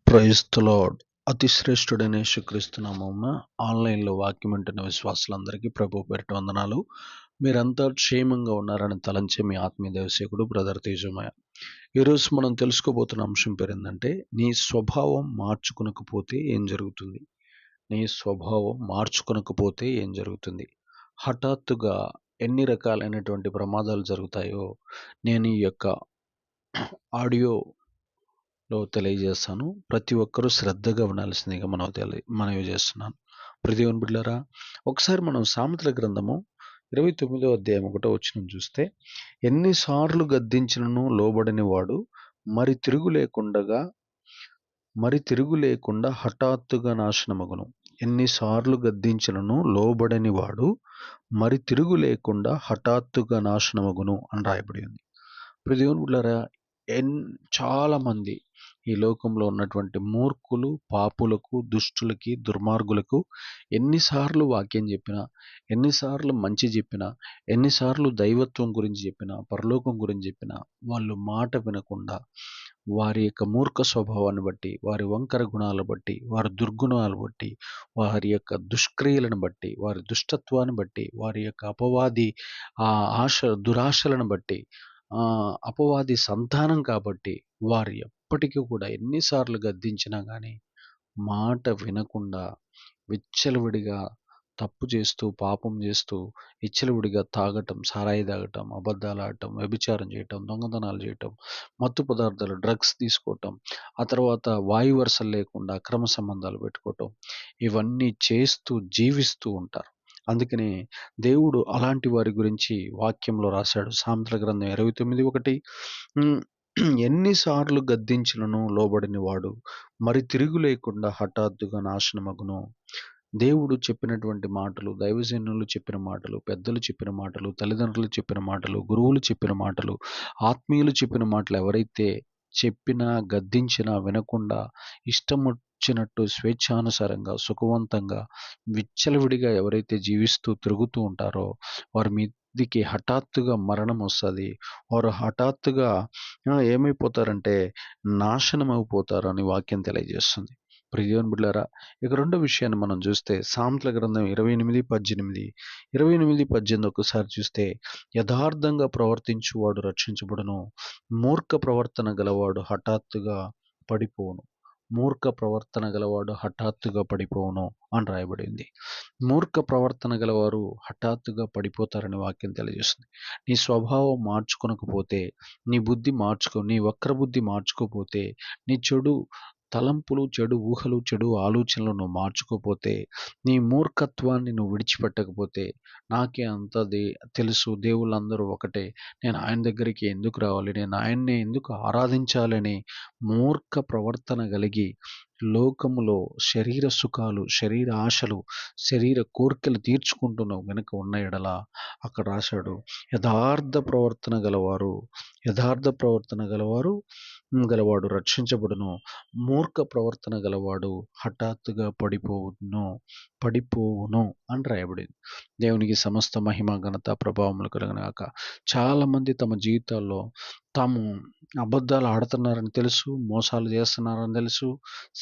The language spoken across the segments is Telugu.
Praise the lord. అతి శ్రేష్ఠుడైన యేసుక్రీస్తు నామమున ఆన్లైన్లో వాక్యం వింటున్న విశ్వాసులందరికీ ప్రభు పేరిట వందనాలు. మీరంతా క్షేమంగా ఉన్నారని తలంచే మీ ఆత్మీయ దైవసేవకుడు బ్రదర్ తేజమయ్య. ఈరోజు మనం తెలుసుకోబోతున్న అంశం పేరు ఏంటంటే, నీ స్వభావం మార్చుకొనకపోతే ఏం జరుగుతుంది? నీ స్వభావం మార్చుకొనకపోతే ఏం జరుగుతుంది? హఠాత్తుగా ఎన్ని రకాలైనటువంటి ప్రమాదాలు జరుగుతాయో నేను ఈ యొక్క ఆడియోలో తెలియజేస్తాను. ప్రతి ఒక్కరూ శ్రద్ధగా వినాల్సిందిగా మనవి చేస్తున్నాను. దేవుని బిడ్డలారా, ఒకసారి మనం సామెతల గ్రంథము 29వ అధ్యాయం 1వ వచనం చూస్తే, ఎన్నిసార్లు గద్దించినను లోబడని వాడు మరి తిరుగు లేకుండా హఠాత్తుగా నాశనమగును. ఎన్నిసార్లు గద్దించినను లోబడని వాడు మరి తిరుగు లేకుండా హఠాత్తుగా నాశనమగును అని రాయబడి ఉంది. దేవుని బిడ్డలారా, చాలా మంది ఈ లోకంలో ఉన్నటువంటి మూర్ఖులు, పాపులకు, దుష్టులకి, దుర్మార్గులకు ఎన్నిసార్లు వాక్యం చెప్పినా, ఎన్నిసార్లు మంచి చెప్పినా, ఎన్నిసార్లు దైవత్వం గురించి చెప్పినా, పరలోకం గురించి చెప్పినా వాళ్ళు మాట వినకుండా వారి యొక్క మూర్ఖ స్వభావాన్ని బట్టి, వారి వంకర గుణాలను బట్టి, వారి దుర్గుణాలను బట్టి, వారి యొక్క దుష్క్రియలను బట్టి, వారి దుష్టత్వాన్ని బట్టి, వారి యొక్క అపవాది దురాశలను బట్టి, అపవాది సంతానం కాబట్టి వారు ఎప్పటికీ కూడా ఎన్నిసార్లు గద్దించినా కానీ మాట వినకుండా విచ్చలవిడిగా తప్పు చేస్తూ, పాపం చేస్తూ, విచ్చలవిడిగా తాగటం, సారాయి తాగటం, అబద్ధాలు ఆడటం, వ్యభిచారం చేయటం, దొంగతనాలు చేయటం, మత్తు పదార్థాలు, డ్రగ్స్ తీసుకోవటం, ఆ తర్వాత వాయు వరుసలు లేకుండా అక్రమ సంబంధాలు పెట్టుకోవటం, ఇవన్నీ చేస్తూ జీవిస్తూ ఉంటారు. అందుకనే దేవుడు అలాంటి వారి గురించి వాక్యంలో రాశాడు. సామెతల గ్రంథం 29:1, ఎన్నిసార్లు గద్దించినను లోబడిన వాడు మరి తిరుగు లేకుండా హఠాత్తుగా నాశనమగును. దేవుడు చెప్పినటువంటి మాటలు, దైవజనులు చెప్పిన మాటలు, పెద్దలు చెప్పిన మాటలు, తల్లిదండ్రులు చెప్పిన మాటలు, గురువులు చెప్పిన మాటలు, ఆత్మీయులు చెప్పిన మాటలు ఎవరైతే చెప్పినా, గద్దించినా వినకుండా ఇష్టం వచ్చినట్టు స్వేచ్ఛానుసారంగా, సుఖవంతంగా, విచ్చలవిడిగా ఎవరైతే జీవిస్తూ తిరుగుతూ ఉంటారో వారి మీదికి హఠాత్తుగా మరణం వస్తుంది. వారు హఠాత్తుగా ఏమైపోతారంటే నాశనం అయిపోతారు అని వాక్యం తెలియజేస్తుంది. దేవుని బిడ్డలారా, ఇక రెండో విషయాన్ని మనం చూస్తే సామెతల గ్రంథం 28:18 ఒకసారి చూస్తే, యథార్థంగా ప్రవర్తించువాడు రక్షించబడును, మూర్ఖ ప్రవర్తన గలవాడు హఠాత్తుగా పడిపోవును. మూర్ఖ ప్రవర్తన గలవాడు హఠాత్తుగా పడిపోవును అని రాయబడింది. మూర్ఖ ప్రవర్తన గలవారు హఠాత్తుగా పడిపోతారని వాక్యం తెలియజేస్తుంది. నీ స్వభావం మార్చుకొనకపోతే, నీ వక్ర బుద్ధి మార్చుకోపోతే, నీ చెడు తలంపులు, చెడు ఊహలు, చెడు ఆలోచనలు నువ్వు మార్చుకోపోతే, నీ మూర్ఖత్వాన్ని నువ్వు విడిచిపెట్టకపోతే, నాకే అంత తెలుసు, దేవుళ్ళందరూ ఒకటే, నేను ఆయన దగ్గరికి ఎందుకు రావాలి, నేను ఆయన్నే ఎందుకు ఆరాధించాలని మూర్ఖ ప్రవర్తన కలిగి లోకములో శరీర సుఖాలు, శరీర ఆశలు, శరీర కోరికలు తీర్చుకుంటున్నావు వెనుక ఉన్న ఎడల అక్కడ రాశాడు, యథార్థ ప్రవర్తన గలవాడు రక్షించబడును, మూర్ఖ ప్రవర్తన గలవాడు హఠాత్తుగా పడిపోవును అని రాయబడింది. దేవునికి సమస్త మహిమ, ఘనత, ప్రభావములు కలుగుగాక. చాలా మంది తమ జీవితాల్లో తాము అబద్ధాలు ఆడుతున్నారని తెలుసు, మోసాలు చేస్తున్నారని తెలుసు,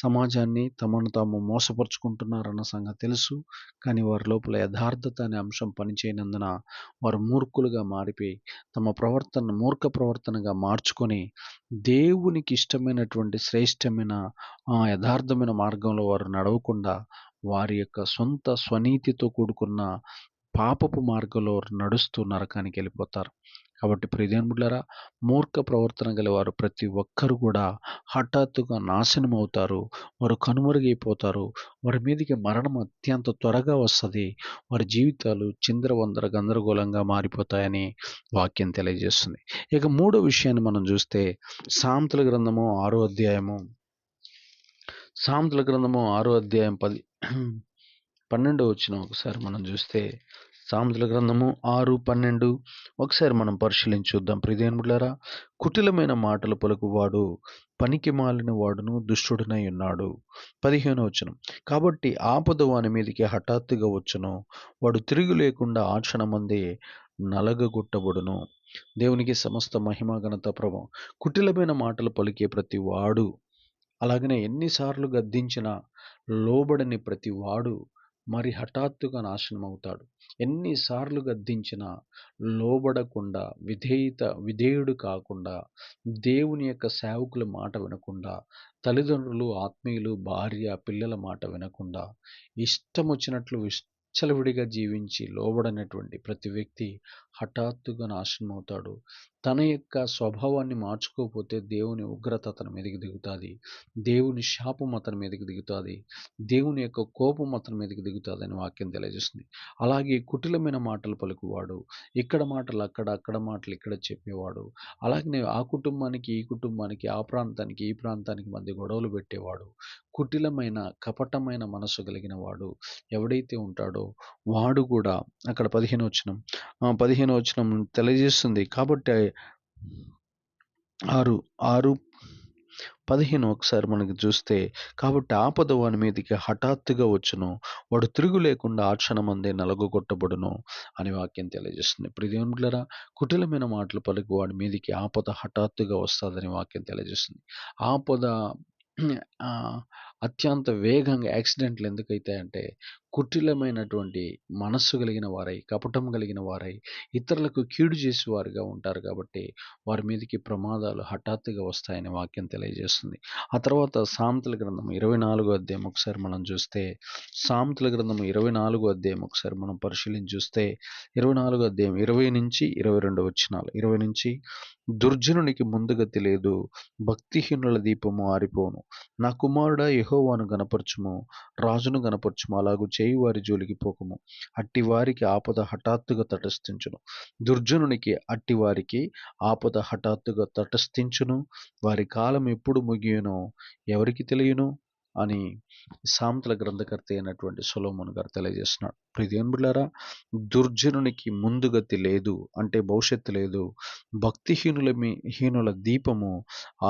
సమాజాన్ని తమను తాము మోసపరుచుకుంటున్నారన్న సంగతి తెలుసు. కానీ వారి లోపల యథార్థత అనే అంశం పనిచేయనందున వారు మూర్ఖులుగా మారిపోయి తమ మూర్ఖ ప్రవర్తనగా మార్చుకొని దేవునికి ఇష్టమైనటువంటి శ్రేష్టమైన యథార్థమైన మార్గంలో వారు నడవకుండా వారి యొక్క సొంత స్వనీతితో కూడుకున్న పాపపు మార్గంలో నడుస్తూ నరకానికి వెళ్ళిపోతారు. కాబట్టి ప్రియదేవుని బిడ్డలారా, మూర్ఖ ప్రవర్తన గల వారు ప్రతి ఒక్కరు కూడా హఠాత్తుగా నాశనం అవుతారు. వారు కనుమరుగైపోతారు. వారి మీదకి మరణం అత్యంత త్వరగా వస్తుంది. వారి జీవితాలు చిందరవందర గందరగోళంగా మారిపోతాయని వాక్యం తెలియజేస్తుంది. ఇక మూడో విషయాన్ని మనం చూస్తే సామెతల గ్రంథము 6వ అధ్యాయము 12వ వచనం ఒకసారి మనం చూస్తే, సామెతల గ్రంథము 6:12 ఒకసారి మనం పరిశీలించి చూద్దాం. ప్రియదేవుని బిడ్డలారా, కుటిలమైన మాటలు పలుకువాడు పనికి మాలిన వాడును దుష్టుడనై ఉన్నాడు. 15వ వచనం, కాబట్టి ఆపద వాని మీదకి హఠాత్తుగా వచ్చును, వాడు తిరుగు లేకుండా ఆ క్షణమందే నలగగొట్టబడును. దేవునికి సమస్త మహిమ, ఘనత, ప్రభావం. కుటిలమైన మాటలు పలికే ప్రతి వాడు అలాగనే ఎన్నిసార్లు గద్దించినా లోబడని ప్రతి వాడు మరి హఠాత్తుగా నాశనమవుతాడు. ఎన్నిసార్లు గద్దించినా లోబడకుండా విధేయుడు కాకుండా, దేవుని యొక్క సేవకుల మాట వినకుండా, తల్లిదండ్రులు, ఆత్మీయులు, భార్య, పిల్లల మాట వినకుండా, ఇష్టమొచ్చినట్లు విచ్చలవిడిగా జీవించి లోబడనటువంటి ప్రతి వ్యక్తి హఠాత్తుగా నాశనమవుతాడు. తన యొక్క స్వభావాన్ని మార్చుకోకపోతే దేవుని ఉగ్రత అతని మీదకి దిగుతాది. దేవుని శాపం అతని మీదకి దిగుతాది. దేవుని యొక్క కోపం అతని మీదకి దిగుతాదని వాక్యం తెలియజేస్తుంది. అలాగే కుటిలమైన మాటలు పలుకువాడు, ఇక్కడ మాటలు అక్కడ, అక్కడ మాటలు ఇక్కడ చెప్పేవాడు, అలాగనే ఆ కుటుంబానికి, ఈ కుటుంబానికి, ఆ ప్రాంతానికి, ఈ ప్రాంతానికి మధ్య గొడవలు పెట్టేవాడు, కుటిలమైన, కపటమైన మనసు కలిగిన వాడు ఎవడైతే ఉంటాడో వాడు కూడా అక్కడ 15వ వచనం తెలియజేస్తుంది. కాబట్టి 6:15 ఒకసారి మనకి చూస్తే, కాబట్టి ఆపద వాని మీదికి హఠాత్తుగా వచ్చును, వాడు తిరుగు లేకుండా ఆ క్షణమందే నలగొట్టబడును అని వాక్యం తెలియజేస్తుంది. ప్రియదేవులారా, కుటిలమైన మాటలు పలుకు వాడి మీదికి ఆపద హఠాత్తుగా వస్తుందని వాక్యం తెలియజేస్తుంది. ఆపద ఆ, అత్యంత వేగంగా యాక్సిడెంట్లు ఎందుకైతాయంటే కుటిలమైనటువంటి మనస్సు కలిగిన వారై, కపటం కలిగిన వారై, ఇతరులకు కీడు చేసేవారుగా ఉంటారు కాబట్టి వారి మీదకి ప్రమాదాలు హఠాత్తుగా వస్తాయని వాక్యం తెలియజేస్తుంది. ఆ తర్వాత సామెతల గ్రంథం 24వ అధ్యాయం ఒకసారి మనం చూస్తే, సామెతల గ్రంథం 24వ అధ్యాయం ఒకసారి మనం పరిశీలించి చూస్తే, 24వ అధ్యాయం 20 నుంచి 22 వచనాలు, 20 నుంచి, దుర్జనునికి ముందుగతి లేదు, భక్తిహీనుల దీపము ఆరిపోను. నా కుమారుడా, యెహోవాను గనపరచుము, రాజును గనపరచుము, అలాగు చేయి వారి జోలికి పోకము. అట్టి వారికి ఆపద హఠాత్తుగా తటస్థించును. దుర్జనునికి అట్టి వారికి ఆపద హఠాత్తుగా తటస్థించును. వారి కాలం ఎప్పుడు ముగియునో ఎవరికి తెలియను అని సామెతల గ్రంథకర్త అయినటువంటి సొలొమోను గారు తెలియజేస్తున్నాడు. ప్రియదేవుని బిడ్డలారా, దుర్జనునికి ముందుగతి లేదు అంటే భవిష్యత్తు లేదు. హీనుల దీపము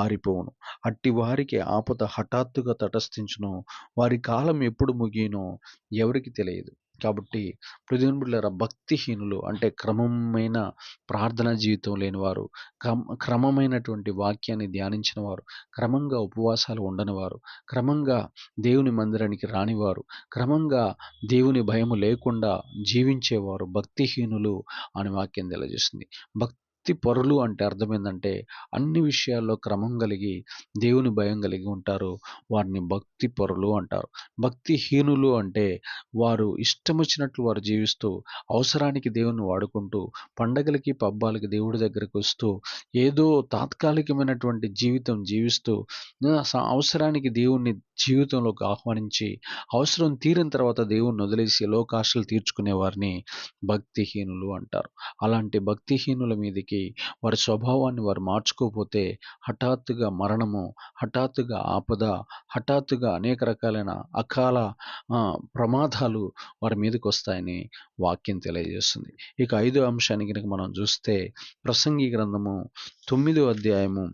ఆరిపోవును. అట్టి వారికి ఆపద హఠాత్తుగా తటస్థించును. వారి కాలం ఎప్పుడు ముగియునో ఎవరికి తెలియదు. కాబట్టి ప్రియదేవుని బిడ్డలారా, భక్తిహీనులు అంటే క్రమమైన ప్రార్థనా జీవితం లేనివారు, క్రమమైనటువంటి వాక్యాన్ని ధ్యానించిన వారు, క్రమంగా ఉపవాసాలు ఉండనివారు, క్రమంగా దేవుని మందిరానికి రానివారు, క్రమంగా దేవుని భయము లేకుండా జీవించేవారు భక్తిహీనులు అని వాక్యం తెలియజేస్తుంది. భక్తి పరులు అంటే అర్థం ఏంటంటే అన్ని విషయాల్లో క్రమం కలిగి దేవుని భయం కలిగి ఉంటారు. వారిని భక్తి పరులు అంటారు. భక్తిహీనులు అంటే వారు ఇష్టం వచ్చినట్లు వారు జీవిస్తూ, అవసరానికి దేవుని వాడుకుంటూ, పండగలకి పబ్బాలకి దేవుడి దగ్గరికి వస్తూ, ఏదో తాత్కాలికమైనటువంటి జీవితం జీవిస్తూ, అవసరానికి దేవుణ్ణి జీవితంలోకి ఆహ్వానించి, అవసరం తీరిన తర్వాత దేవుణ్ణి వదిలేసి లోకాశలు తీర్చుకునే వారిని భక్తిహీనులు అంటారు. అలాంటి భక్తిహీనుల మీదకి వారి స్వభావాన్ని వారు మార్చుకోకపోతే హఠాత్తుగా మరణము, హఠాత్తుగా ఆపద, హఠాత్తుగా అనేక రకాలైన అకాల ప్రమాదాలు వారి మీదకి వస్తాయని వాక్యం తెలియజేస్తుంది. ఇక 5వ అంశానికి కనుక మనం చూస్తే, ప్రసంగి గ్రంథము 9వ అధ్యాయము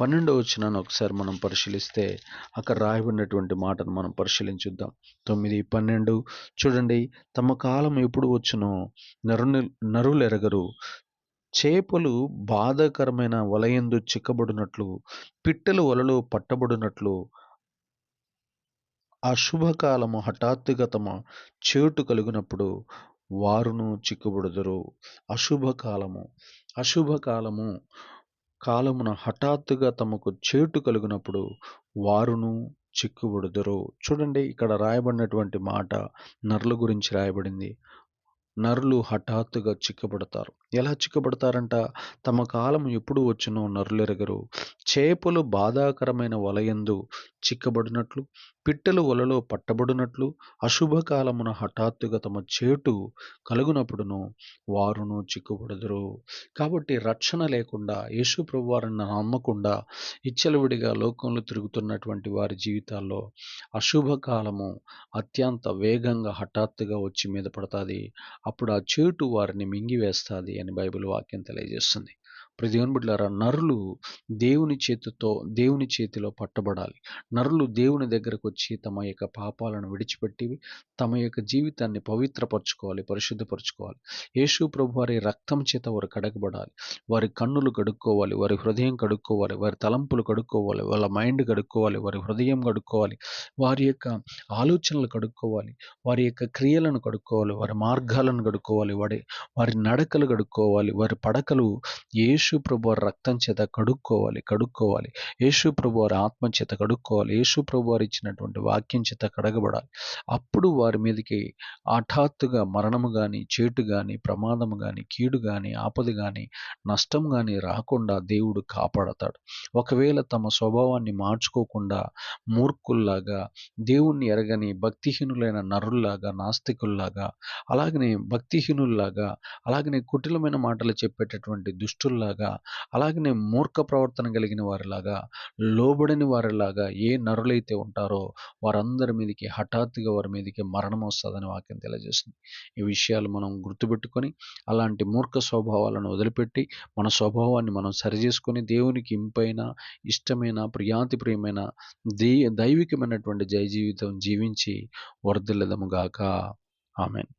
12వ వచనాన్ని ఒకసారి మనం పరిశీలిస్తే, అక్కడ రాయబడినటువంటి మాటను మనం పరిశీలించుద్దాం. 9:12 చూడండి. తమ కాలం ఎప్పుడు వచ్చునో నరులెరగరు. చేపలు బాధాకరమైన వలయందు చిక్కబడినట్లు, పిట్టలు వలలో పట్టబడినట్లు అశుభకాలము హఠాత్తుగా తమ చేటు కలుగునప్పుడు వారును చిక్కుబడుదురు. అశుభకాలము కాలమున హఠాత్తుగా తమకు చేటు కలుగునప్పుడు వారును చిక్కుబడుదురు. చూడండి, ఇక్కడ రాయబడినటువంటి మాట నరుల గురించి రాయబడింది. నరులు హఠాత్తుగా చిక్కబడతారు. ఎలా చిక్కబడతారంట? తమ కాలం ఎప్పుడు వచ్చునో నరులెరగరు. చేపలు బాధాకరమైన వలయందు చిక్కబడినట్లు, పిట్టలు వలలో పట్టబడినట్లు, అశుభకాలమున హఠాత్తుగా తమ చేటు కలుగునప్పుడును వారును చిక్కుబడుదురు. కాబట్టి రక్షణ లేకుండా, యేసు ప్రభువారిని నమ్మకుండా విచ్చలవిడిగా లోకంలో తిరుగుతున్నటువంటి వారి జీవితాల్లో అశుభకాలము అత్యంత వేగంగా హఠాత్తుగా వచ్చి మీద పడుతుంది. అప్పుడు ఆ చేటు వారిని మింగివేస్తుంది అని బైబిల్ వాక్యం తెలియజేస్తుంది. ప్రియ దేవుని బిడ్డలారా, నరులు దేవుని చేతిలో పట్టబడాలి. నరులు దేవుని దగ్గరకు వచ్చి తమ యొక్క పాపాలను విడిచిపెట్టి తమ యొక్క జీవితాన్ని పవిత్రపరచుకోవాలి, పరిశుద్ధపరచుకోవాలి. యేసు ప్రభు వారి రక్తం చేత వారు కడగబడాలి. వారి కన్నులు కడుక్కోవాలి, వారి హృదయం కడుక్కోవాలి, వారి తలంపులు కడుక్కోవాలి, వాళ్ళ మైండ్ కడుక్కోవాలి, వారి హృదయం కడుక్కోవాలి, వారి యొక్క ఆలోచనలు కడుక్కోవాలి, వారి యొక్క క్రియలను కడుక్కోవాలి, వారి మార్గాలను కడుక్కోవాలి, వారి నడకలు కడుక్కోవాలి, వారి పడకలు యేసు ప్రభు వారి రక్తం చేత కడుక్కోవాలి. యేసు ప్రభు వారి ఆత్మ చేత కడుక్కోవాలి. యేసు ప్రభు వారు ఇచ్చినటువంటి వాక్యం చేత కడగబడాలి. అప్పుడు వారి మీదకి హఠాత్తుగా మరణము కానీ, చేటు కానీ, ప్రమాదము కానీ, కీడు కానీ, ఆపద కానీ, నష్టం కానీ రాకుండా దేవుడు కాపాడతాడు. ఒకవేళ తమ స్వభావాన్ని మార్చుకోకుండా మూర్ఖుల్లాగా, దేవుణ్ణి ఎరగని భక్తిహీనులైన నరుల్లాగా, నాస్తికుల్లాగా, అలాగనే భక్తిహీనుల్లాగా, అలాగనే కుటిలమైన మాటలు చెప్పేటటువంటి దుష్టుల్లాగా, అలాగనే మూర్ఖ ప్రవర్తన కలిగిన వారిలాగా, లోబడని వారిలాగా ఏ నరులైతే ఉంటారో వారందరి మీదకి హఠాత్తుగా వారి మీదకి మరణం వస్తుందని వాక్యం తెలియజేస్తుంది. ఈ విషయాలు మనం గుర్తుపెట్టుకొని అలాంటి మూర్ఖ స్వభావాలను వదిలిపెట్టి మన స్వభావాన్ని మనం సరిచేసుకొని దేవునికి ఇంపైన, ఇష్టమైన, ప్రియాతిప్రియమైన దైవికమైనటువంటి జయ జీవితం జీవించి వర్ధిల్లదముగాక. ఆమేన్.